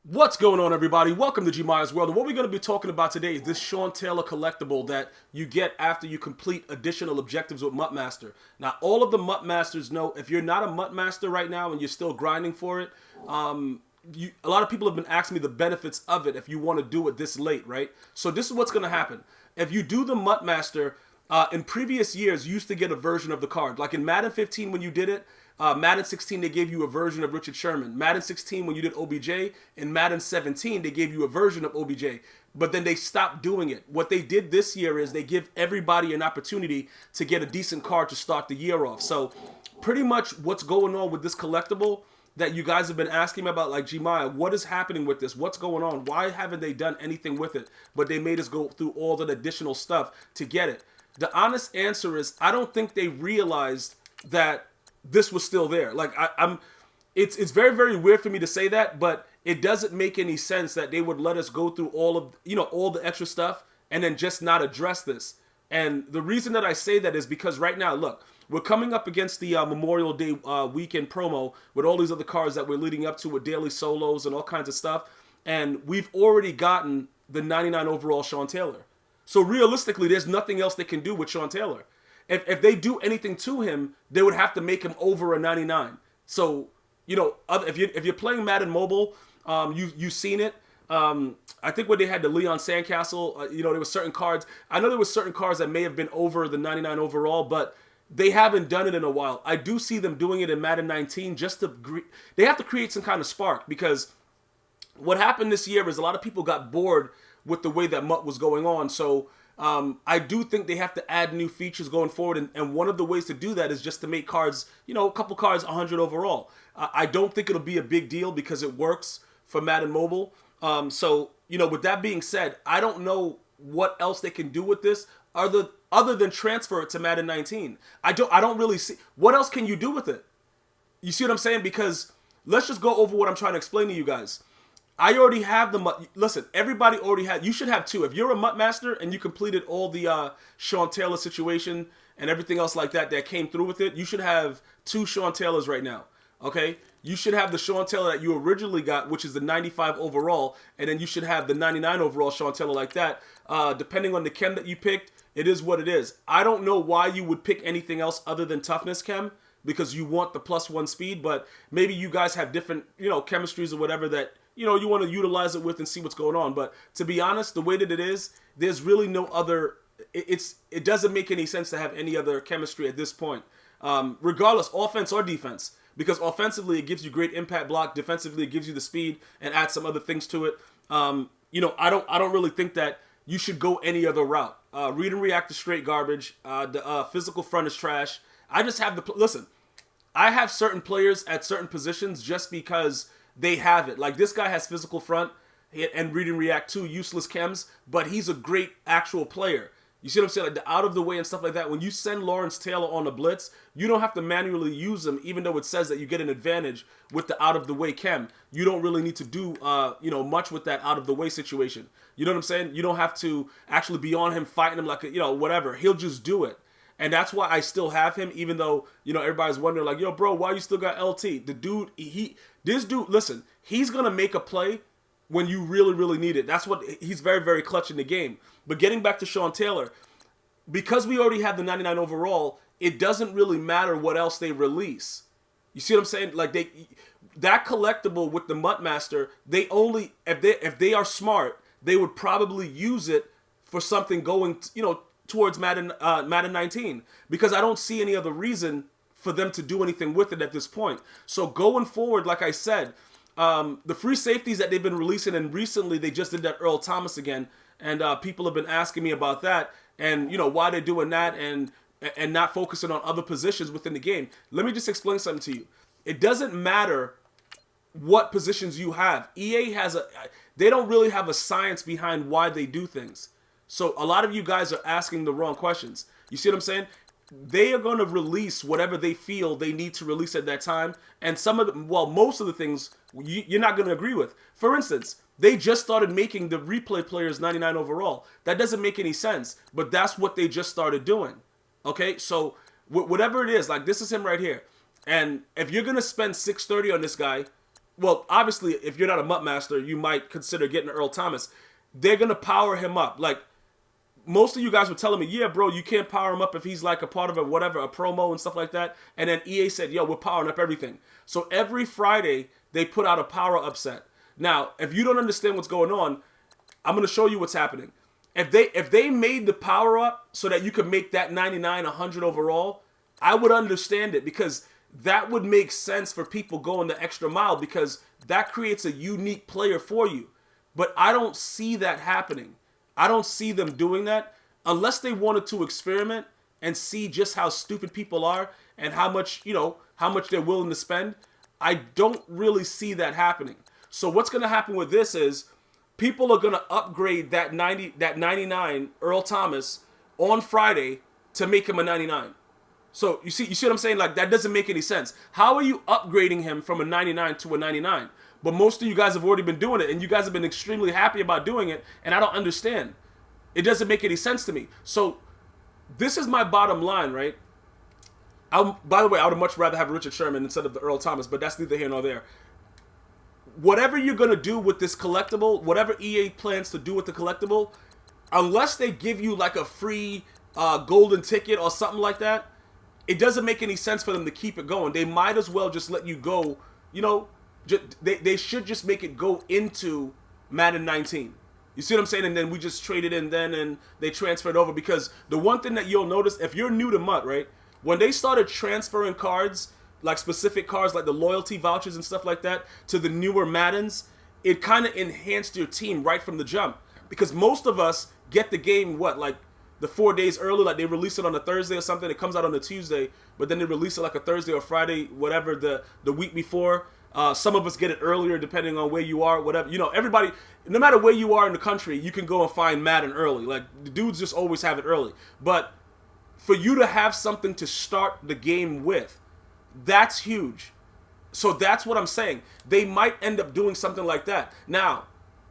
What's going on, everybody? Welcome to GmiasWorld. And what we're going to be talking about today is this Sean Taylor collectible that you get after you complete additional objectives with Mutmaster. Now, all of the Mutmasters know if you're not a Mutmaster right now and you're still grinding for it, a lot of people have been asking me the benefits of it if you want to do it this late, right? So this is what's going to happen. If you do the Mutmaster, in previous years, you used to get a version of the card. Like in Madden 15 when you did it, Madden 16, they gave you a version of Richard Sherman. Madden 16, when you did OBJ. In Madden 17, they gave you a version of OBJ. But then they stopped doing it. What they did this year is they give everybody an opportunity to get a decent card to start the year off. So pretty much what's going on with this collectible that you guys have been asking me about, like, Gmia, what is happening with this? What's going on? Why haven't they done anything with it? But they made us go through all that additional stuff to get it. The honest answer is I don't think they realized that this was still there. Like it's very, very weird for me to say that, but it doesn't make any sense that they would let us go through all of, all the extra stuff and then just not address this. And the reason that I say that is because right now, look, we're coming up against the Memorial Day weekend promo with all these other cards that we're leading up to with daily solos and all kinds of stuff. And we've already gotten the 99 overall Sean Taylor. So realistically, there's nothing else they can do with Sean Taylor. If they do anything to him, they would have to make him over a 99. So, if you're playing Madden Mobile, you've seen it. I think when they had the Leon Sandcastle, there were certain cards. I know there were certain cards that may have been over the 99 overall, but they haven't done it in a while. I do see them doing it in Madden 19 they have to create some kind of spark, because what happened this year is a lot of people got bored with the way that MUT was going on. So I do think they have to add new features going forward, and one of the ways to do that is just to make cards, a couple cards 100 overall. I don't think it'll be a big deal because it works for Madden Mobile. With that being said, I don't know what else they can do with this other than transfer it to Madden 19. I don't really see what else can you do with it. You see what I'm saying? Because let's just go over what I'm trying to explain to you guys. I already have the MUT. Listen, everybody already had. You should have two. If you're a Mutmaster and you completed all the Sean Taylor situation and everything else like that came through with it, you should have two Sean Taylors right now. Okay? You should have the Sean Taylor that you originally got, which is the 95 overall, and then you should have the 99 overall Sean Taylor like that. Depending on the chem that you picked, it is what it is. I don't know why you would pick anything else other than toughness chem, because you want the +1 speed, but maybe you guys have different, chemistries or whatever that you want to utilize it with and see what's going on. But to be honest, the way that it is, there's really no other. It doesn't make any sense to have any other chemistry at this point, regardless, offense or defense. Because offensively, it gives you great impact block. Defensively, it gives you the speed and adds some other things to it. I don't really think that you should go any other route. Read and react is straight garbage. The physical front is trash. I just have listen. I have certain players at certain positions just because they have it. Like this guy has physical front and read and react, two useless chems, but he's a great actual player. You see what I'm saying? Like the out of the way and stuff like that. When you send Lawrence Taylor on a blitz, you don't have to manually use him, even though it says that you get an advantage with the out of the way chem. You don't really need to do much with that out of the way situation. You know what I'm saying? You don't have to actually be on him fighting him like whatever. He'll just do it. And that's why I still have him, even though, everybody's wondering, like, yo, bro, why you still got LT? The dude, this dude, listen, he's going to make a play when you really, really need it. That's what, he's very, very clutch in the game. But getting back to Sean Taylor, because we already have the 99 overall, it doesn't really matter what else they release. You see what I'm saying? Like, that collectible with the Mutmaster, they only, if they are smart, they would probably use it for something going, towards Madden 19, because I don't see any other reason for them to do anything with it at this point. So going forward, like I said, the free safeties that they've been releasing, and recently they just did that Earl Thomas again, and people have been asking me about that, and why they're doing that, and not focusing on other positions within the game. Let me just explain something to you. It doesn't matter what positions you have. EA they don't really have a science behind why they do things. So a lot of you guys are asking the wrong questions. You see what I'm saying? They are going to release whatever they feel they need to release at that time. And most of the things you're not going to agree with. For instance, they just started making the replay players 99 overall. That doesn't make any sense, but that's what they just started doing. Okay, so whatever it is, like this is him right here. And if you're going to spend $630 on this guy, well, obviously, if you're not a Mutmaster, you might consider getting Earl Thomas. They're going to power him up. Like, most of you guys were telling me, yeah, bro, you can't power him up if he's like a part of a whatever, a promo and stuff like that. And then EA said, yo, we're powering up everything. So every Friday, they put out a power-up set. Now, if you don't understand what's going on, I'm going to show you what's happening. If they made the power-up so that you could make that 99 100 overall, I would understand it, because that would make sense for people going the extra mile, because that creates a unique player for you. But I don't see that happening. I don't see them doing that unless they wanted to experiment and see just how stupid people are and how much, how much they're willing to spend. I don't really see that happening. So what's going to happen with this is people are going to upgrade that 99 Earl Thomas on Friday to make him a 99. So you see what I'm saying? Like, that doesn't make any sense. How are you upgrading him from a 99 to a 99? But most of you guys have already been doing it, and you guys have been extremely happy about doing it, and I don't understand. It doesn't make any sense to me. So this is my bottom line, right? By the way, I would much rather have Richard Sherman instead of the Earl Thomas, but that's neither here nor there. Whatever you're going to do with this collectible, whatever EA plans to do with the collectible, unless they give you like a free golden ticket or something like that, it doesn't make any sense for them to keep it going. They might as well just let you go, they should just make it go into Madden 19. You see what I'm saying? And then we just trade it in then and they transfer it over. Because the one thing that you'll notice, if you're new to MUT, right? When they started transferring cards, like specific cards, like the loyalty vouchers and stuff like that, to the newer Maddens, it kind of enhanced your team right from the jump. Because most of us get the game, like the 4 days early, like they release it on a Thursday or something. It comes out on a Tuesday, but then they release it like a Thursday or Friday, whatever, the week before. Some of us get it earlier depending on where you are, whatever. Everybody, no matter where you are in the country, you can go and find Madden early. Like, the dudes just always have it early. But for you to have something to start the game with, that's huge. So that's what I'm saying. They might end up doing something like that. Now,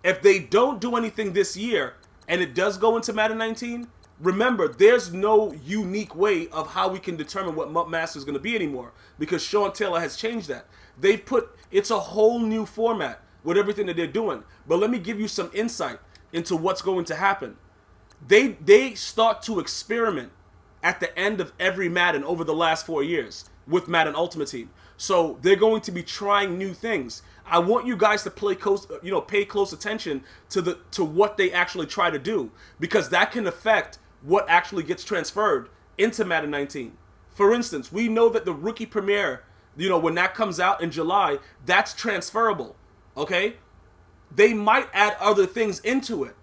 if they don't do anything this year and it does go into Madden 19, remember, there's no unique way of how we can determine what Mutmaster is going to be anymore, because Sean Taylor has changed that. It's a whole new format with everything that they're doing. But let me give you some insight into what's going to happen. They start to experiment at the end of every Madden over the last 4 years with Madden Ultimate Team. So they're going to be trying new things. I want you guys to pay close attention to what they actually try to do, because that can affect what actually gets transferred into Madden 19. For instance, we know that the rookie premiere, when that comes out in July, that's transferable, okay? They might add other things into it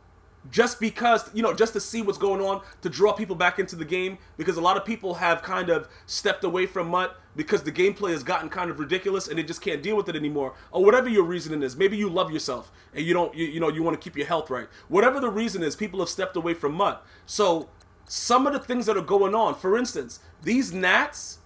just because, just to see what's going on, to draw people back into the game, because a lot of people have kind of stepped away from MUT because the gameplay has gotten kind of ridiculous and they just can't deal with it anymore, or whatever your reasoning is. Maybe you love yourself and you want to keep your health right. Whatever the reason is, people have stepped away from MUT. So some of the things that are going on, for instance, these Nats,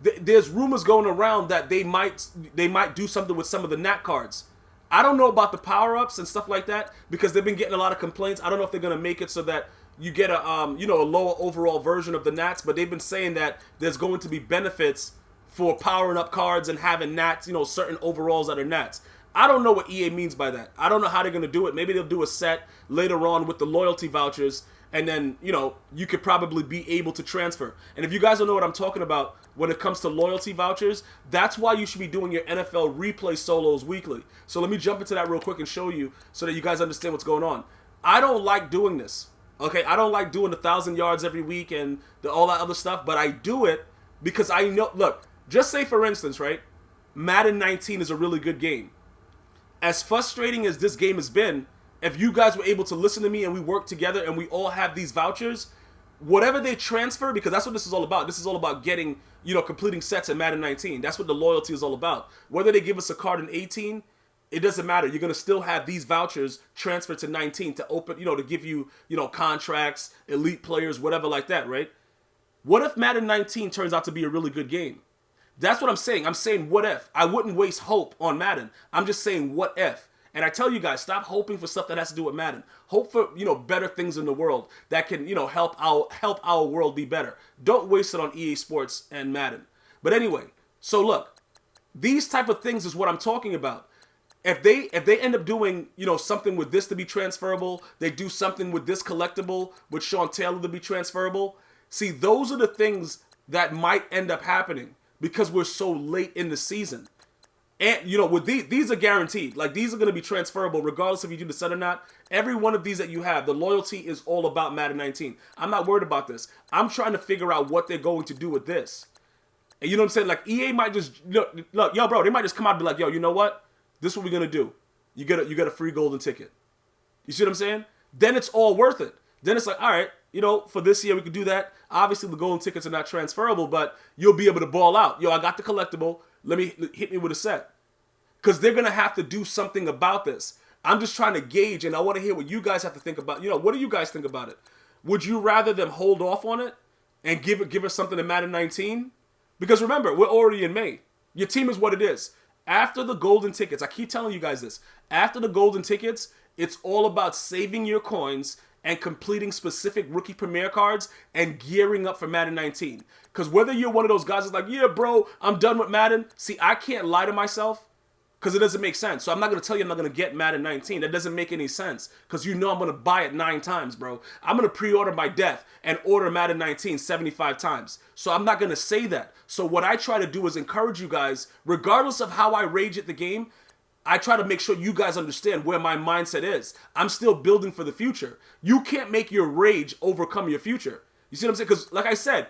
there's rumors going around that they might do something with some of the Nat cards. I don't know about the power-ups and stuff like that, because they've been getting a lot of complaints. I don't know if they're going to make it so that you get a lower overall version of the Nats, but they've been saying that there's going to be benefits for powering up cards and having Nats, certain overalls that are Nats. I don't know what EA means by that. I don't know how they're going to do it. Maybe they'll do a set later on with the loyalty vouchers, and then, you could probably be able to transfer. And if you guys don't know what I'm talking about when it comes to loyalty vouchers, that's why you should be doing your NFL replay solos weekly. So let me jump into that real quick and show you so that you guys understand what's going on. I don't like doing this, okay? I don't like doing 1,000 yards every week and all that other stuff, but I do it because I know, look, just say for instance, right? Madden 19 is a really good game. As frustrating as this game has been, if you guys were able to listen to me and we work together and we all have these vouchers, whatever they transfer, because that's what this is all about. This is all about getting, completing sets in Madden 19. That's what the loyalty is all about. Whether they give us a card in 18, it doesn't matter. You're going to still have these vouchers transferred to 19 to open, to give you, contracts, elite players, whatever like that, right? What if Madden 19 turns out to be a really good game? That's what I'm saying. I'm saying what if. I wouldn't waste hope on Madden. I'm just saying what if. And I tell you guys, stop hoping for stuff that has to do with Madden. Hope for, better things in the world that can, help our world be better. Don't waste it on EA Sports and Madden. But anyway, so look, These type of things is what I'm talking about. If they end up doing, you know, something with this to be transferable, they do something with this collectible with Sean Taylor to be transferable. See, those are the things that might end up happening because we're so late in the season. And, you know, with these are guaranteed. Like, these are going to be transferable regardless if you do the set or not. Every one of these that you have, the loyalty is all about Madden 19. I'm not worried about this. I'm trying to figure out what they're going to do with this. And you know what I'm saying? Like, EA might just, look, yo, bro, they might just come out and be like, yo, you know what? This is what we're going to do. You get a free golden ticket. You see what I'm saying? Then it's all worth it. Then it's like, all right, you know, for this year we could do that. Obviously, the golden tickets are not transferable, but you'll be able to ball out. Yo, I got the collectible. Hit me with a set. Because they're going to have to do something about this. I'm just trying to gauge, and I want to hear what you guys have to think about. You know, what do you guys think about it? Would you rather them hold off on it and give us something in Madden 19? Because remember, we're already in May. Your team is what it is. After the golden tickets, I keep telling you guys this. After the golden tickets, it's all about saving your coins and completing specific rookie premier cards and gearing up for Madden 19. Because whether you're one of those guys that's like, yeah, bro, I'm done with Madden. See, I can't lie to myself because it doesn't make sense. So I'm not going to tell you I'm not going to get Madden 19. That doesn't make any sense because you know I'm going to buy it 9 times, bro. I'm going to pre-order my death and order Madden 19 75 times. So I'm not going to say that. So what I try to do is encourage you guys, regardless of how I rage at the game, I try to make sure you guys understand where my mindset is. I'm still building for the future. You can't make your rage overcome your future. You see what I'm saying? Because like I said,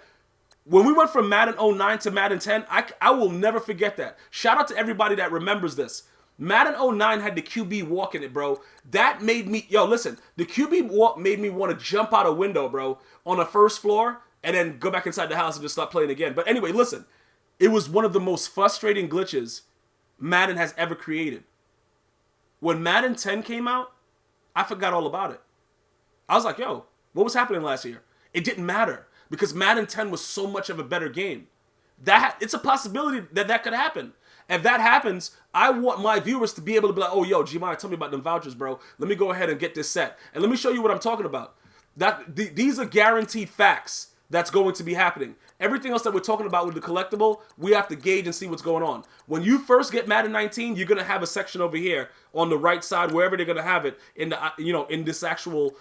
when we went from Madden 09 to Madden 10, I will never forget that. Shout out to everybody that remembers this. Madden 09 had the QB walk in it, bro. That made me, yo, listen, the QB walk made me want to jump out a window, bro, on the first floor and then go back inside the house and just start playing again. But anyway, listen, it was one of the most frustrating glitches Madden has ever created. When Madden 10 came out, I forgot all about it. I was like, yo, what was happening last year? It didn't matter because Madden 10 was so much of a better game. It's a possibility that could happen. If that happens, I want my viewers to be able to be like, oh, yo, Gmias, tell me about them vouchers, bro. Let me go ahead and get this set. And let me show you what I'm talking about. These are guaranteed facts that's going to be happening. Everything else that we're talking about with the collectible, we have to gauge and see what's going on. When you first get Madden 19, you're going to have a section over here on the right side, wherever they're going to have it in the, in this actual,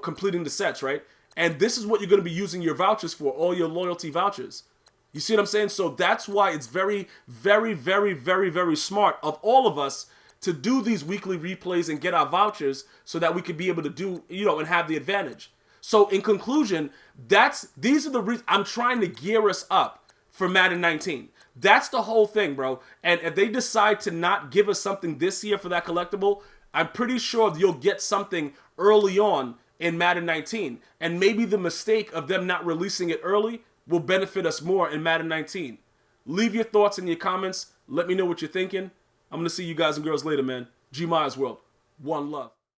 completing the sets, right? And this is what you're going to be using your vouchers for, all your loyalty vouchers. You see what I'm saying? So that's why it's very, very, very, very, very smart of all of us to do these weekly replays and get our vouchers so that we could be able to do, and have the advantage. So in conclusion, these are the reasons I'm trying to gear us up for Madden 19. That's the whole thing, bro. And if they decide to not give us something this year for that collectible, I'm pretty sure you'll get something early on in Madden 19. And maybe the mistake of them not releasing it early will benefit us more in Madden 19. Leave your thoughts in your comments. Let me know what you're thinking. I'm going to see you guys and girls later, man. GmiasWorld. One love.